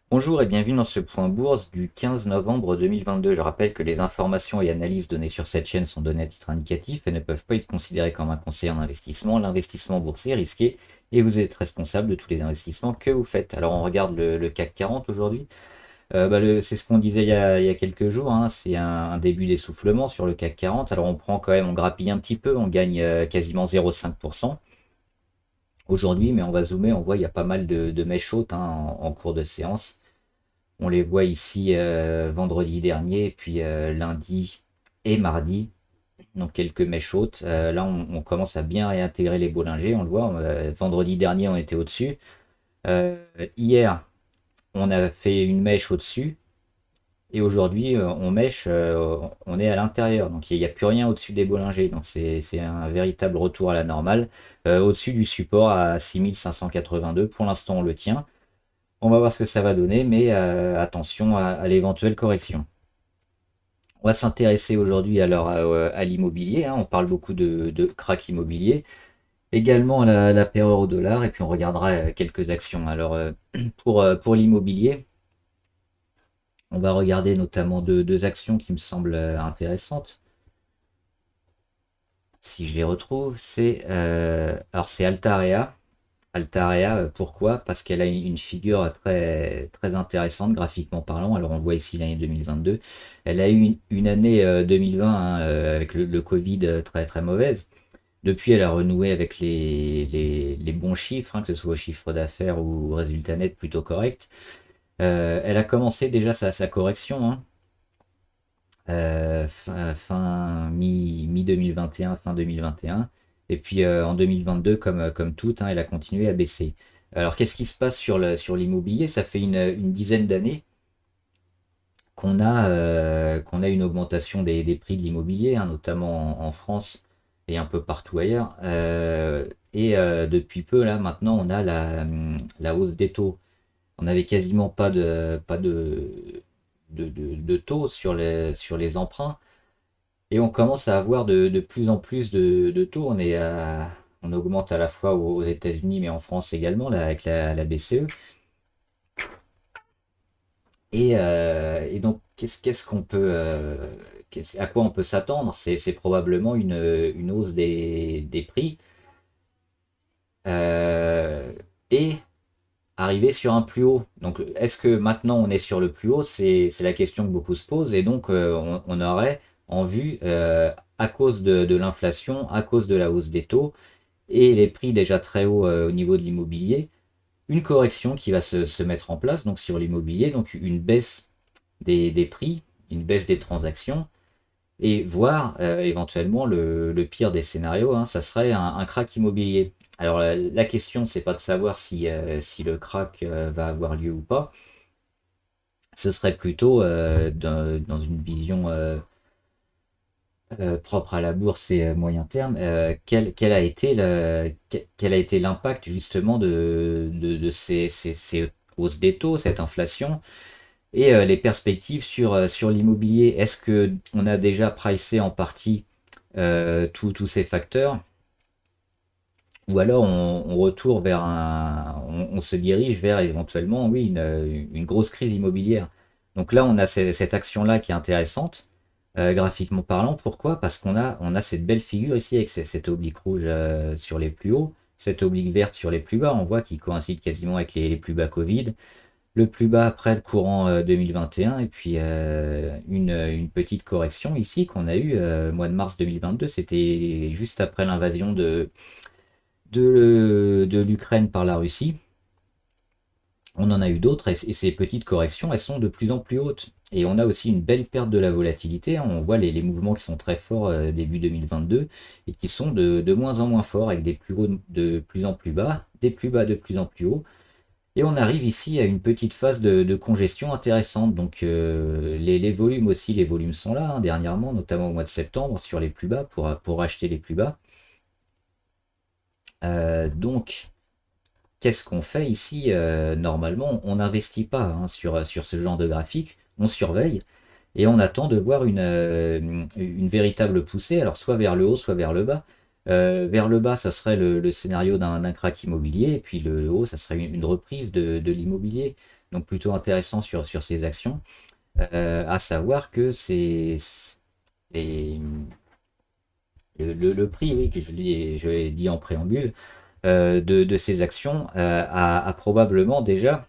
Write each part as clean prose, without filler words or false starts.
Bonjour et bienvenue dans ce point bourse du 15 novembre 2022. Je rappelle que les informations et analyses données sur cette chaîne sont données à titre indicatif et ne peuvent pas être considérées comme un conseil en investissement. L'investissement boursier est risqué et vous êtes responsable de tous les investissements que vous faites. Alors on regarde le CAC 40 aujourd'hui. C'est ce qu'on disait il y a quelques jours, hein. C'est un début d'essoufflement sur le CAC 40. Alors on prend quand même, on grappille un petit peu, on gagne quasiment 0,5% aujourd'hui, mais on va zoomer, on voit il y a pas mal de mèches hautes, hein, en cours de séance. On les voit ici vendredi dernier, et puis lundi et mardi, donc quelques mèches hautes. Là, on commence à bien réintégrer les Bollinger, on le voit. Vendredi dernier, on était au-dessus. Hier, on a fait une mèche au-dessus. Et aujourd'hui, on est à l'intérieur. Donc il n'y a plus rien au-dessus des Bollinger. Donc c'est un véritable retour à la normale. Au-dessus du support à 6582. Pour l'instant, on le tient. On va voir ce que ça va donner, mais attention à l'éventuelle correction. On va s'intéresser aujourd'hui alors à l'immobilier, hein. On parle beaucoup de crack immobilier, également à la paire euro-dollar, et puis on regardera quelques actions. Alors pour l'immobilier, on va regarder notamment deux actions qui me semblent intéressantes. Si je les retrouve, c'est Altarea. Altarea, pourquoi? Parce qu'elle a une figure très, très intéressante graphiquement parlant. Alors on voit ici l'année 2022. Elle a eu une année 2020, hein, avec le Covid, très très mauvaise. Depuis, elle a renoué avec les bons chiffres, hein, que ce soit au chiffre d'affaires ou au résultat net plutôt correct. Elle a commencé déjà sa correction, hein, mi 2021, fin 2021. Et puis en 2022, comme tout, hein, elle a continué à baisser. Alors qu'est-ce qui se passe sur l'immobilier? Ça fait une dizaine d'années qu'on a une augmentation des prix de l'immobilier, hein, notamment en France et un peu partout ailleurs. Depuis peu, là, maintenant, on a la hausse des taux. On n'avait quasiment pas de taux sur les emprunts. Et on commence à avoir de plus en plus de taux. On augmente à la fois aux États-Unis, mais en France également, là, avec la BCE. Et donc, qu'est-ce qu'on peut, à quoi on peut s'attendre? C'est probablement une hausse des prix euh, et arriver sur un plus haut. Donc, est-ce que maintenant on est sur le plus haut? C'est la question que beaucoup se posent. Et donc, on aurait en vue, à cause de l'inflation, à cause de la hausse des taux et les prix déjà très hauts au niveau de l'immobilier, une correction qui va se mettre en place donc sur l'immobilier, donc une baisse des prix, une baisse des transactions, et voire éventuellement le pire des scénarios, hein, ça serait un crack immobilier. Alors la question, c'est pas de savoir si le crack va avoir lieu ou pas, ce serait plutôt dans une vision propre à la bourse et moyen terme, quel a été l'impact justement de ces hausses des taux, cette inflation, et les perspectives sur l'immobilier. Est-ce que on a déjà pricé en partie tous ces facteurs, ou alors on retourne on se dirige vers éventuellement, oui, une grosse crise immobilière. Donc là, on a cette action-là qui est intéressante, graphiquement parlant. Pourquoi? Parce qu'on a cette belle figure ici avec cette oblique rouge sur les plus hauts, cette oblique verte sur les plus bas. On voit qu'ils coïncident quasiment avec les plus bas Covid. Le plus bas après le courant 2021, et puis une petite correction ici qu'on a eu mois de mars 2022. C'était juste après l'invasion de l'Ukraine par la Russie. On en a eu d'autres, et ces petites corrections, elles sont de plus en plus hautes. Et on a aussi une belle perte de la volatilité, hein. On voit les mouvements qui sont très forts début 2022 et qui sont de moins en moins forts, avec des plus hauts de plus en plus bas, des plus bas de plus en plus hauts. Et on arrive ici à une petite phase de congestion intéressante. Donc les volumes aussi, les volumes sont là, hein, dernièrement, notamment au mois de septembre, sur les plus bas, pour acheter les plus bas. Donc, qu'est-ce qu'on fait ici? Normalement, on n'investit pas, hein, sur ce genre de graphique, on surveille et on attend de voir une véritable poussée, alors soit vers le haut, soit vers le bas. Vers le bas, ça serait le scénario d'un crack immobilier, et puis le haut, ça serait une reprise de l'immobilier. Donc plutôt intéressant sur ces actions. À savoir que les- le prix, oui, que je l'ai dit en préambule, de ces actions a probablement déjà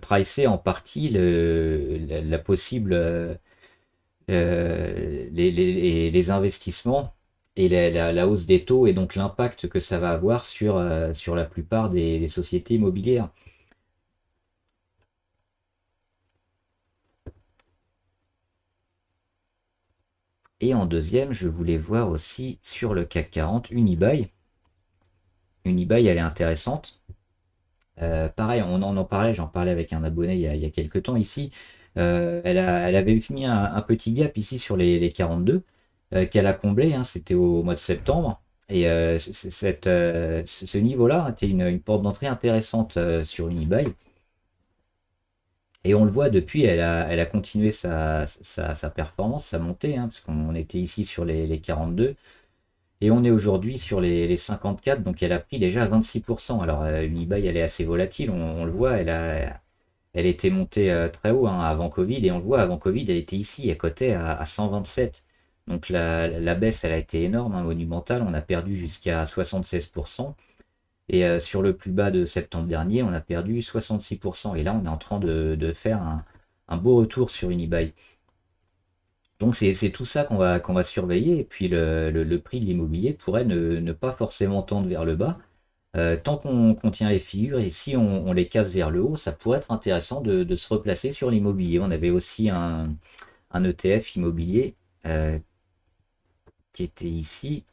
pricé en partie la possible les investissements et la hausse des taux et donc l'impact que ça va avoir sur la plupart des sociétés immobilières. Et en deuxième, je voulais voir aussi sur le CAC 40 Unibail. Unibail, elle est intéressante. Pareil, on en parlait, j'en parlais avec un abonné il y a quelques temps ici. Elle avait mis un petit gap ici sur les 42 qu'elle a comblé, hein, c'était au mois de septembre. Et ce niveau-là était une porte d'entrée intéressante sur Unibail. Et on le voit depuis, elle a continué sa performance, sa montée, hein, parce qu'on était ici sur les 42. Et on est aujourd'hui sur les 54, donc elle a pris déjà 26%. Alors Unibail, elle est assez volatile, on le voit, elle était montée très haut hein, avant Covid, et on le voit, avant Covid, elle était ici, elle cotait à 127. Donc la baisse, elle a été énorme, hein, monumentale, on a perdu jusqu'à 76%. Et sur le plus bas de septembre dernier, on a perdu 66%. Et là, on est en train de faire un beau retour sur Unibail. Donc c'est tout ça qu'on va surveiller. Et puis le prix de l'immobilier pourrait ne pas forcément tendre vers le bas. Tant qu'on tient les figures et si on les casse vers le haut, ça pourrait être intéressant de se replacer sur l'immobilier. On avait aussi un ETF immobilier qui était ici.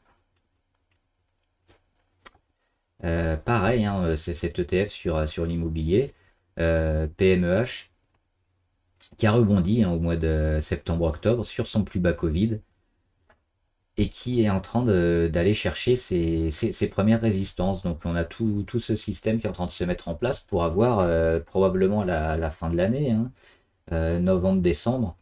Pareil, hein, c'est cet ETF sur l'immobilier, PMEH, qui a rebondi hein, au mois de septembre-octobre sur son plus bas Covid et qui est en train d'aller chercher ses premières résistances. Donc on a tout ce système qui est en train de se mettre en place pour avoir probablement à la fin de l'année, hein, novembre-décembre,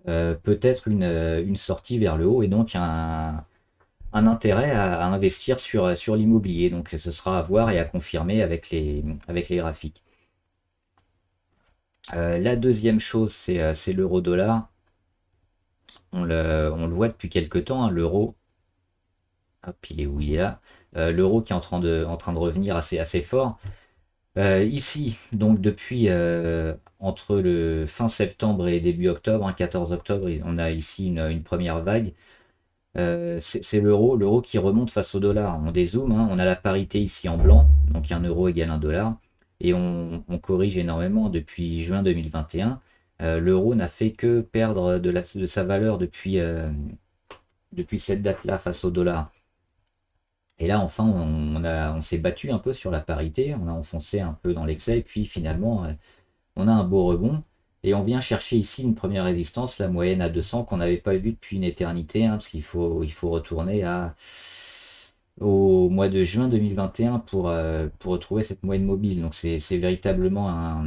peut-être une sortie vers le haut et donc un intérêt à investir sur l'immobilier. Donc ce sera à voir et à confirmer avec les graphiques. La deuxième chose, c'est l'euro-dollar. On le voit depuis quelques temps, hein, l'euro. Hop, il est où il est là. L'euro qui est en train de revenir assez fort. Ici, donc depuis entre le fin septembre et début octobre, hein, 14 octobre, on a ici une première vague. C'est l'euro qui remonte face au dollar. On dézoome, hein, on a la parité ici en blanc, donc 1 euro égale 1 dollar, et on corrige énormément depuis juin 2021. L'euro n'a fait que perdre de sa valeur depuis cette date-là face au dollar. Et là, enfin, on s'est battu un peu sur la parité, on a enfoncé un peu dans l'excès, et puis finalement, on a un beau rebond. Et on vient chercher ici une première résistance, la moyenne à 200, qu'on n'avait pas vue depuis une éternité, hein, parce il faut retourner au mois de juin 2021 pour retrouver cette moyenne mobile. Donc c'est véritablement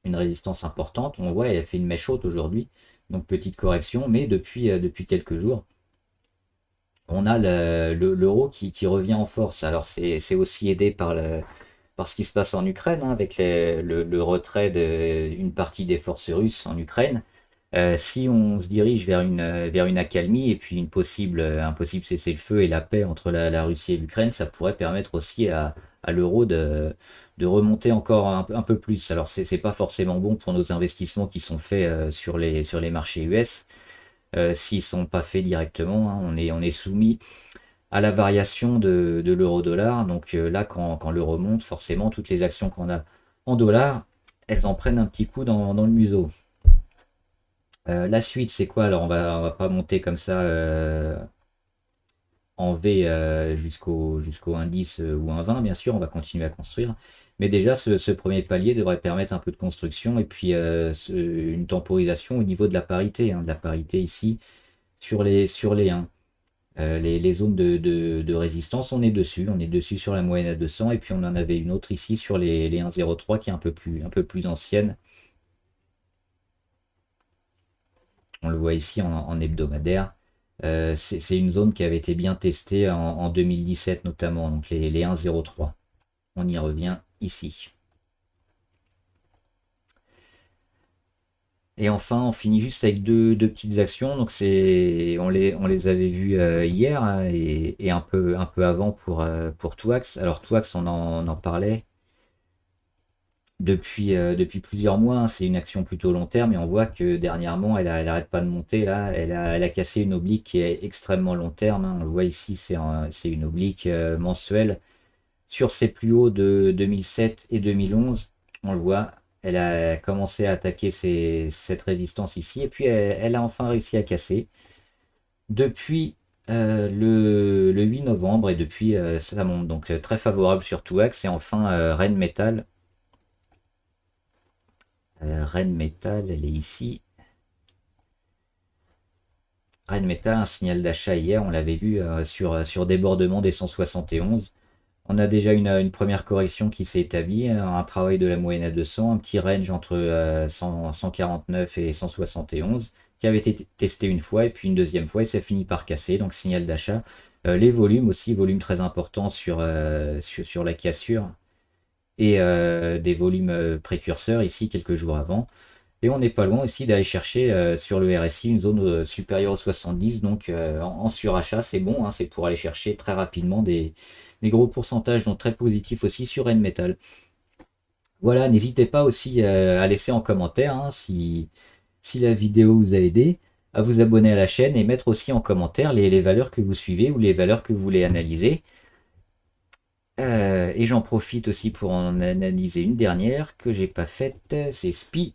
une résistance importante. On voit, elle a fait une mèche haute aujourd'hui, donc petite correction, mais depuis quelques jours, on a l'euro qui revient en force. Alors c'est aussi aidé par ce qui se passe en Ukraine, hein, avec le retrait d'une partie des forces russes en Ukraine. Si on se dirige vers une accalmie et puis un possible cessez-le-feu et la paix entre la Russie et l'Ukraine, ça pourrait permettre aussi à l'euro de remonter encore un peu plus. Alors c'est pas forcément bon pour nos investissements qui sont faits sur les marchés US. S'ils sont pas faits directement, hein, on est soumis à la variation de l'euro-dollar. Donc là, quand l'euro monte, forcément, toutes les actions qu'on a en dollars, elles en prennent un petit coup dans le museau. La suite, c'est quoi? Alors, on va pas monter comme ça en V jusqu'au indice ou un 20, bien sûr, on va continuer à construire. Mais déjà, ce premier palier devrait permettre un peu de construction et puis une temporisation au niveau de la parité, hein, de la parité ici sur les 1. Les zones de résistance, on est dessus sur la moyenne à 200 et puis on en avait une autre ici sur les 1,03 qui est un peu plus ancienne. On le voit ici en hebdomadaire. C'est une zone qui avait été bien testée en 2017 notamment, donc les 1,03. On y revient ici. Et enfin, on finit juste avec deux petites actions. Donc on les avait vues hier, hein, et un peu avant pour Twax. Alors Twax, on en parlait depuis plusieurs mois, hein. C'est une action plutôt long terme et on voit que dernièrement, elle arrête pas de monter là. Elle a cassé une oblique qui est extrêmement long terme, hein. On le voit ici, c'est une oblique mensuelle sur ses plus hauts de 2007 et 2011. On le voit, elle a commencé à attaquer cette résistance ici et puis elle a enfin réussi à casser depuis le 8 novembre et depuis ça monte. Donc très favorable sur Touax et enfin Rennes Metal. Rennes Metal, elle est ici. Rennes Metal, un signal d'achat hier, on l'avait vu sur débordement des 171. On a déjà une première correction qui s'est établie, un travail de la moyenne à 200, un petit range entre 149 et 171 qui avait été testé une fois et puis une deuxième fois et ça finit par casser, donc signal d'achat. Les volumes aussi, volume très important sur la cassure et des volumes précurseurs ici quelques jours avant. Et on n'est pas loin aussi d'aller chercher sur le RSI une zone supérieure aux 70, donc en surachat, c'est bon, hein, c'est pour aller chercher très rapidement des gros pourcentages, donc très positifs aussi sur N-Metal. Voilà, n'hésitez pas aussi à laisser en commentaire, hein, si la vidéo vous a aidé, à vous abonner à la chaîne et mettre aussi en commentaire les valeurs que vous suivez ou les valeurs que vous voulez analyser. Et j'en profite aussi pour en analyser une dernière que j'ai pas faite, c'est SPI.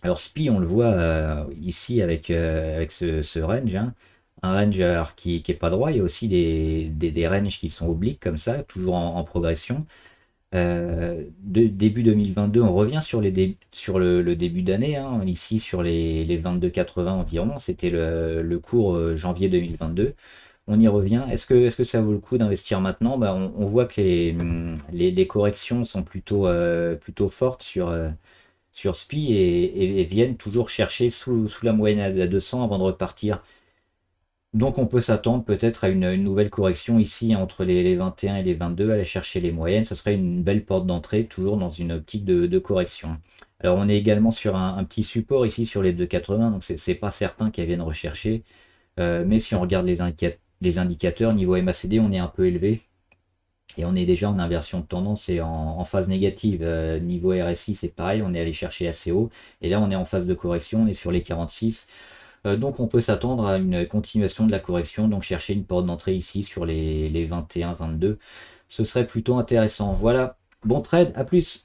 Alors SPI, on le voit ici avec ce range, hein. Un range qui est pas droit, il y a aussi des ranges qui sont obliques comme ça, toujours en progression. Début 2022, on revient sur le début d'année, hein, ici sur les 22,80 environ, c'était le cours janvier 2022. On y revient. Est-ce que ça vaut le coup d'investir maintenant? Bah, on voit que les corrections sont plutôt fortes sur SPI et viennent toujours chercher sous la moyenne à 200 avant de repartir. Donc on peut s'attendre peut-être à une nouvelle correction ici entre les 21 et les 22, aller chercher les moyennes. Ce serait une belle porte d'entrée, toujours dans une optique de correction. Alors on est également sur un petit support ici sur les 2,80, donc c'est pas certain qu'elles viennent rechercher. Mais si on regarde les indicateurs, niveau MACD, on est un peu élevé. Et on est déjà en inversion de tendance et en phase négative. Niveau RSI, c'est pareil, on est allé chercher assez haut. Et là, on est en phase de correction, on est sur les 46. Donc on peut s'attendre à une continuation de la correction, donc chercher une porte d'entrée ici sur les 21, 22. Ce serait plutôt intéressant. Voilà, bon trade, à plus!